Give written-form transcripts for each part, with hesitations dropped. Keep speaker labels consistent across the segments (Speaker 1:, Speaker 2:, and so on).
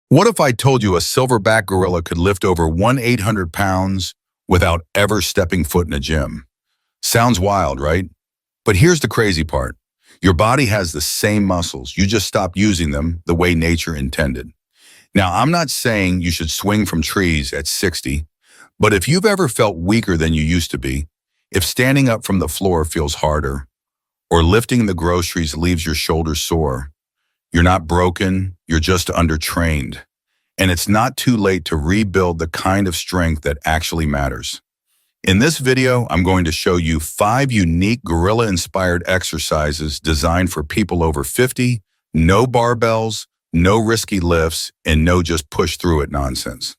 Speaker 1: What if I told you a silverback gorilla could lift over 1,800 pounds without ever stepping foot in a gym? Sounds wild, right? But here's the crazy part. Your body has the same muscles. You just stopped using them the way nature intended. Now, I'm not saying you should swing from trees at 60, but if you've ever felt weaker than you used to be, if standing up from the floor feels harder, or lifting the groceries leaves your shoulders sore, you're not broken, you're just undertrained. And it's not too late to rebuild the kind of strength that actually matters. In this video, I'm going to show you 5 unique gorilla-inspired exercises designed for people over 50, no barbells, no risky lifts, and no just push through it nonsense.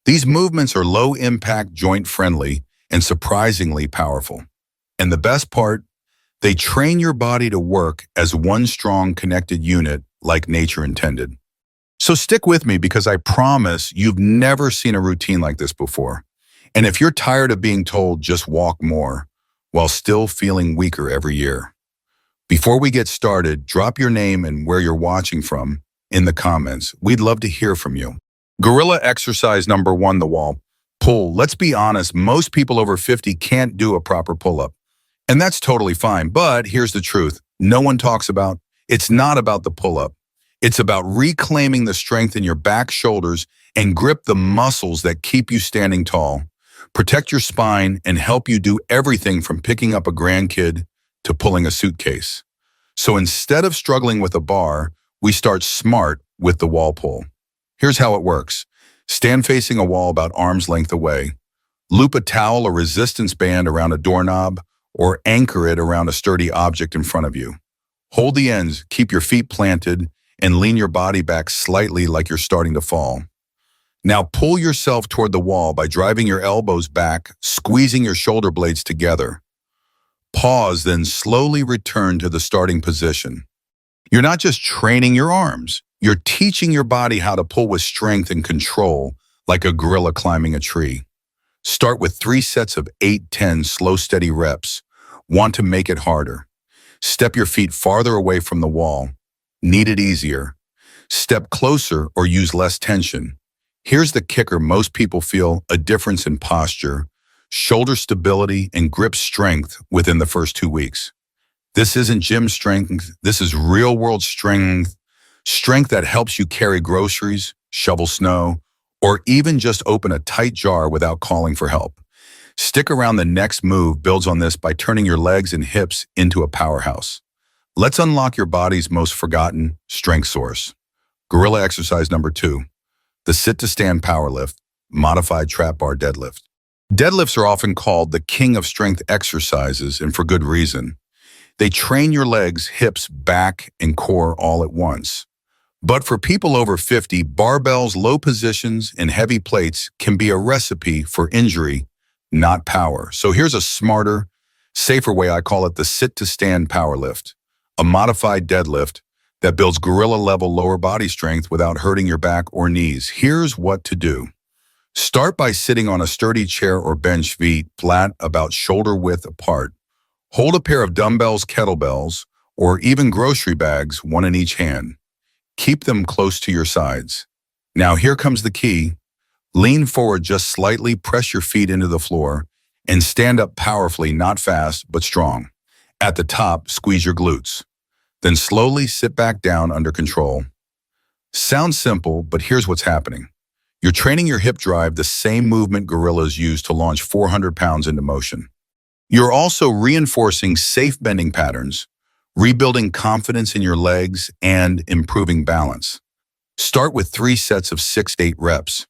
Speaker 1: These movements are low-impact, joint-friendly, and surprisingly powerful. And the best part, they train your body to work as one strong connected unit like nature intended. So stick with me because I promise you've never seen a routine like this before. And if you're tired of being told just walk more while still feeling weaker every year, before we get started, drop your name and where you're watching from in the comments. We'd love to hear from you. Gorilla exercise number 1, the wall pull. Let's be honest, most people over 50 can't do a proper pull-up. And that's totally fine, but here's the truth. No one talks about, it's not about the pull-up. It's about reclaiming the strength in your back, shoulders, and grip the muscles that keep you standing tall, protect your spine, and help you do everything from picking up a grandkid to pulling a suitcase. So instead of struggling with a bar, we start smart with the wall pull. Here's how it works. Stand facing a wall about arm's length away. Loop a towel or resistance band around a doorknob, or anchor it around a sturdy object in front of you. Hold the ends, keep your feet planted, and lean your body back slightly like you're starting to fall. Now pull yourself toward the wall by driving your elbows back, squeezing your shoulder blades together. Pause, then slowly return to the starting position. You're not just training your arms, you're teaching your body how to pull with strength and control like a gorilla climbing a tree. Start with 3 sets of 8-10 slow, steady reps. Want to make it harder? Step your feet farther away from the wall. Need it easier? Step closer or use less tension. Here's the kicker: most people feel a difference in posture, shoulder stability, and grip strength within the first 2 weeks. This isn't gym strength, this is real-world strength that helps you carry groceries, shovel snow, or even just open a tight jar without calling for help. Stick around. The next move builds on this by turning your legs and hips into a powerhouse. Let's unlock your body's most forgotten strength source. Gorilla exercise number 2, the sit-to-stand powerlift, modified trap bar deadlift. Deadlifts are often called the king of strength exercises, and for good reason. They train your legs, hips, back, and core all at once. But for people over 50, barbells, low positions, and heavy plates can be a recipe for injury, not power. So here's a smarter, safer way. I call it the sit-to-stand powerlift, a modified deadlift that builds gorilla-level lower body strength without hurting your back or knees. Here's what to do. Start by sitting on a sturdy chair or bench, feet flat about shoulder width apart. Hold a pair of dumbbells, kettlebells, or even grocery bags, one in each hand. Keep them close to your sides. Now here comes the key. Lean forward just slightly, press your feet into the floor, and stand up powerfully, not fast, but strong. At the top, squeeze your glutes. Then slowly sit back down under control. Sounds simple, but here's what's happening. You're training your hip drive, the same movement gorillas use to launch 400 pounds into motion. You're also reinforcing safe bending patterns, rebuilding confidence in your legs, and improving balance. Start with 3 sets of 6 to 8 reps.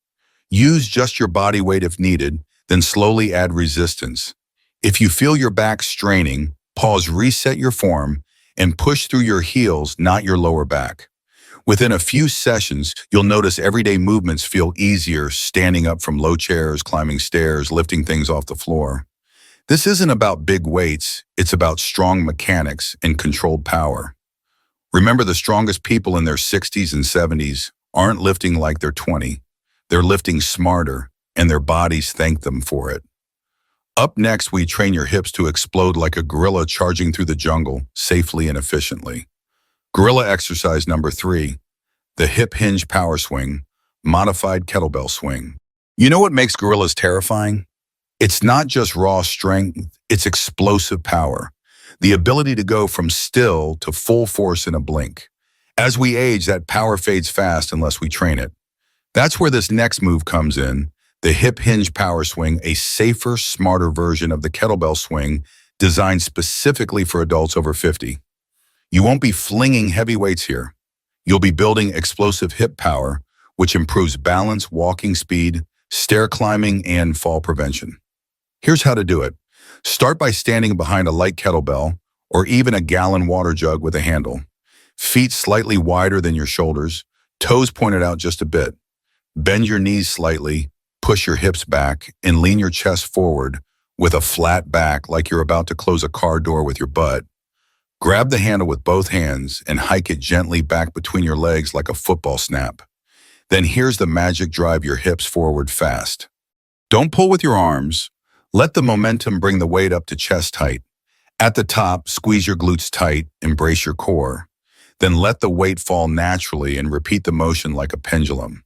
Speaker 1: Use just your body weight if needed, then slowly add resistance. If you feel your back straining, pause, reset your form, and push through your heels, not your lower back. Within a few sessions, you'll notice everyday movements feel easier, standing up from low chairs, climbing stairs, lifting things off the floor. This isn't about big weights, it's about strong mechanics and controlled power. Remember, the strongest people in their 60s and 70s aren't lifting like they're 20. They're lifting smarter, and their bodies thank them for it. Up next, we train your hips to explode like a gorilla charging through the jungle safely and efficiently. Gorilla exercise number 3, the hip hinge power swing, modified kettlebell swing. You know what makes gorillas terrifying? It's not just raw strength, it's explosive power. The ability to go from still to full force in a blink. As we age, that power fades fast unless we train it. That's where this next move comes in, the hip hinge power swing, a safer, smarter version of the kettlebell swing designed specifically for adults over 50. You won't be flinging heavy weights here. You'll be building explosive hip power, which improves balance, walking speed, stair climbing, and fall prevention. Here's how to do it. Start by standing behind a light kettlebell or even a gallon water jug with a handle. Feet slightly wider than your shoulders, toes pointed out just a bit. Bend your knees slightly, push your hips back, and lean your chest forward with a flat back like you're about to close a car door with your butt. Grab the handle with both hands and hike it gently back between your legs like a football snap. Then here's the magic: drive your hips forward fast. Don't pull with your arms. Let the momentum bring the weight up to chest height. At the top, squeeze your glutes tight, embrace your core. Then let the weight fall naturally and repeat the motion like a pendulum.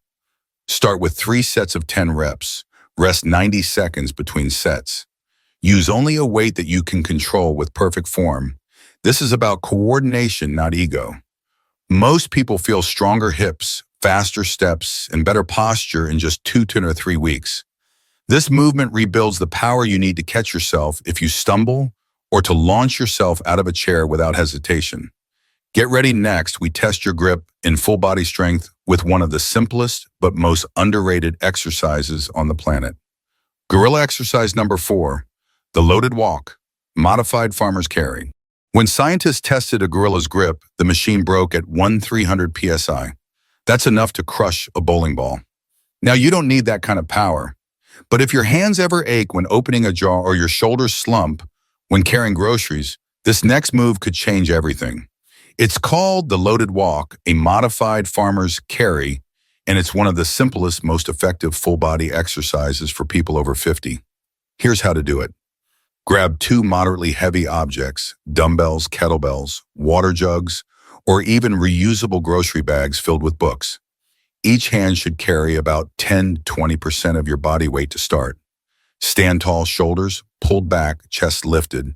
Speaker 1: Start with 3 sets of 10 reps. Rest 90 seconds between sets. Use only a weight that you can control with perfect form. This is about coordination, not ego. Most people feel stronger hips, faster steps, and better posture in just 2 to 3 weeks. This movement rebuilds the power you need to catch yourself if you stumble or to launch yourself out of a chair without hesitation. Get ready. Next, we test your grip in full body strength with one of the simplest but most underrated exercises on the planet. Gorilla exercise number 4, the loaded walk, modified farmer's carry. When scientists tested a gorilla's grip, the machine broke at 1,300 psi. That's enough to crush a bowling ball. Now, you don't need that kind of power. But if your hands ever ache when opening a jar or your shoulders slump when carrying groceries, this next move could change everything. It's called the loaded walk, a modified farmer's carry, and it's one of the simplest, most effective full-body exercises for people over 50. Here's how to do it. Grab 2 moderately heavy objects, dumbbells, kettlebells, water jugs, or even reusable grocery bags filled with books. Each hand should carry about 10–20% of your body weight to start. Stand tall, shoulders pulled back, chest lifted.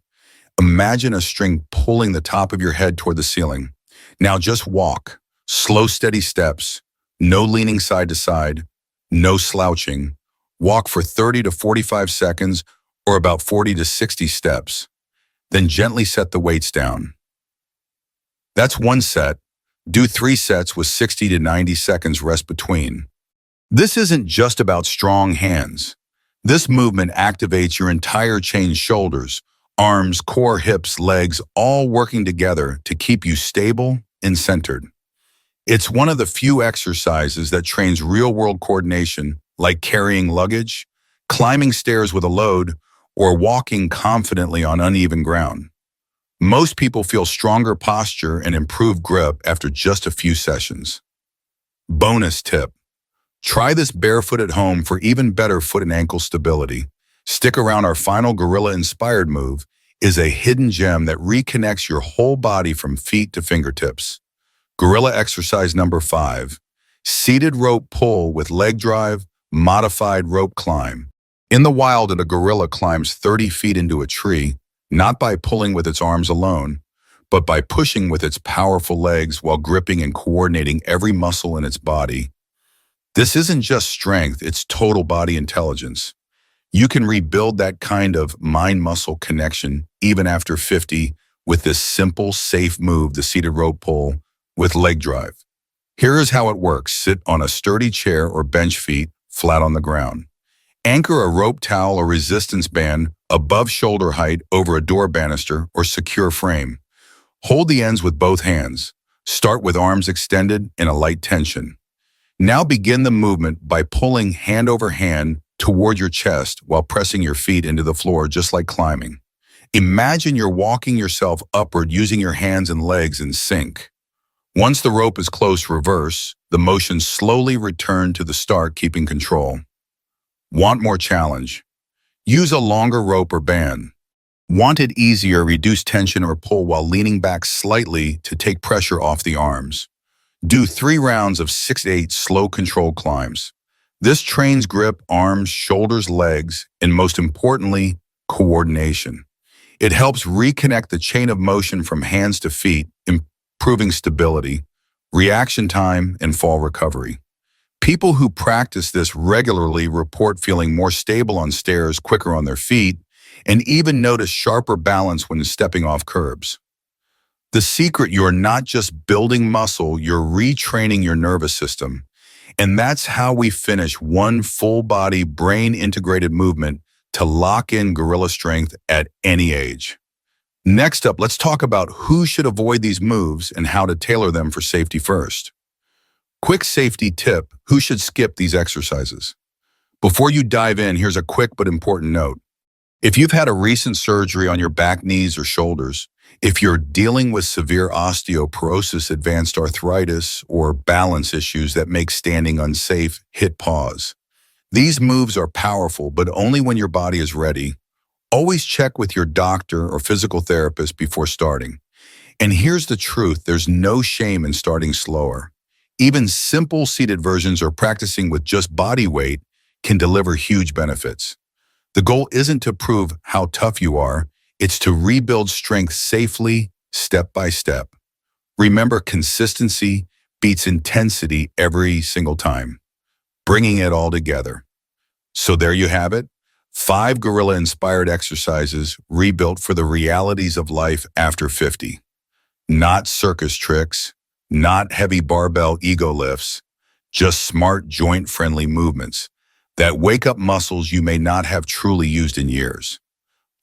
Speaker 1: Imagine a string pulling the top of your head toward the ceiling. Now just walk, slow, steady steps, no leaning side to side, no slouching. Walk for 30 to 45 seconds or about 40 to 60 steps. Then gently set the weights down. That's 1 set. Do 3 sets with 60 to 90 seconds rest between. This isn't just about strong hands. This movement activates your entire chain: shoulders, arms, core, hips, legs, all working together to keep you stable and centered. It's one of the few exercises that trains real-world coordination, like carrying luggage, climbing stairs with a load, or walking confidently on uneven ground. Most people feel stronger posture and improved grip after just a few sessions. Bonus tip: try this barefoot at home for even better foot and ankle stability. Stick around. Our final gorilla-inspired move is a hidden gem that reconnects your whole body from feet to fingertips. Gorilla exercise number 5, seated rope pull with leg drive, modified rope climb. In the wild, a gorilla climbs 30 feet into a tree, not by pulling with its arms alone, but by pushing with its powerful legs while gripping and coordinating every muscle in its body. This isn't just strength, it's total body intelligence. You can rebuild that kind of mind-muscle connection even after 50 with this simple, safe move, the seated rope pull with leg drive. Here is how it works. Sit on a sturdy chair or bench, feet flat on the ground. Anchor a rope towel or resistance band above shoulder height over a door banister or secure frame. Hold the ends with both hands. Start with arms extended in a light tension. Now begin the movement by pulling hand over hand toward your chest while pressing your feet into the floor, just like climbing. Imagine you're walking yourself upward using your hands and legs in sync. Once the rope is close, reverse. The motion slowly return to the start, keeping control. Want more challenge? Use a longer rope or band. Want it easier? Reduce tension or pull while leaning back slightly to take pressure off the arms. Do 3 rounds of 6 to 8 slow controlled climbs. This trains grip, arms, shoulders, legs, and most importantly, coordination. It helps reconnect the chain of motion from hands to feet, improving stability, reaction time, and fall recovery. People who practice this regularly report feeling more stable on stairs, quicker on their feet, and even notice sharper balance when stepping off curbs. The secret, you're not just building muscle, you're retraining your nervous system. And that's how we finish one full body, brain integrated movement to lock in gorilla strength at any age. Next up, let's talk about who should avoid these moves and how to tailor them for safety first. Quick safety tip, who should skip these exercises? Before you dive in, here's a quick but important note. If you've had a recent surgery on your back, knees, or shoulders, if you're dealing with severe osteoporosis, advanced arthritis, or balance issues that make standing unsafe, hit pause. These moves are powerful, but only when your body is ready. Always check with your doctor or physical therapist before starting. And here's the truth, there's no shame in starting slower. Even simple seated versions or practicing with just body weight can deliver huge benefits. The goal isn't to prove how tough you are, it's to rebuild strength safely, step by step. Remember, consistency beats intensity every single time, bringing it all together. So there you have it, 5 gorilla-inspired exercises rebuilt for the realities of life after 50. Not circus tricks, not heavy barbell ego lifts, just smart joint-friendly movements that wake up muscles you may not have truly used in years.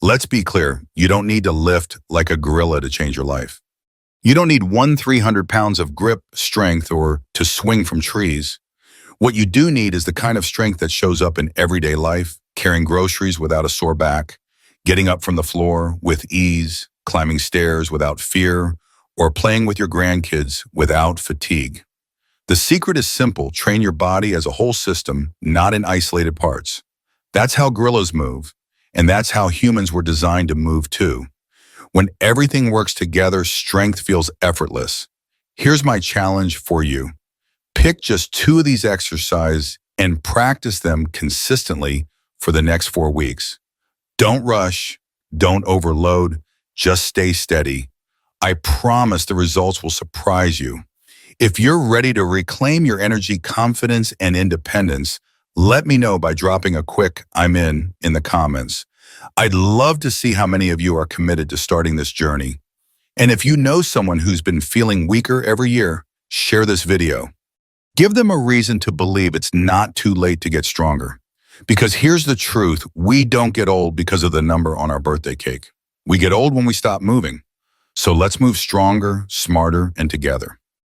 Speaker 1: Let's be clear, you don't need to lift like a gorilla to change your life. You don't need 300 pounds of grip strength or to swing from trees. What you do need is the kind of strength that shows up in everyday life, carrying groceries without a sore back, getting up from the floor with ease, climbing stairs without fear, or playing with your grandkids without fatigue. The secret is simple, train your body as a whole system, not in isolated parts. That's how gorillas move, and that's how humans were designed to move too. When everything works together, strength feels effortless. Here's my challenge for you. Pick just 2 of these exercises and practice them consistently for the next 4 weeks. Don't rush, don't overload, just stay steady. I promise the results will surprise you. If you're ready to reclaim your energy, confidence, and independence, let me know by dropping a quick "I'm in" the comments. I'd love to see how many of you are committed to starting this journey. And if you know someone who's been feeling weaker every year, share this video. Give them a reason to believe it's not too late to get stronger. Because here's the truth, we don't get old because of the number on our birthday cake. We get old when we stop moving. So let's move stronger, smarter, and together.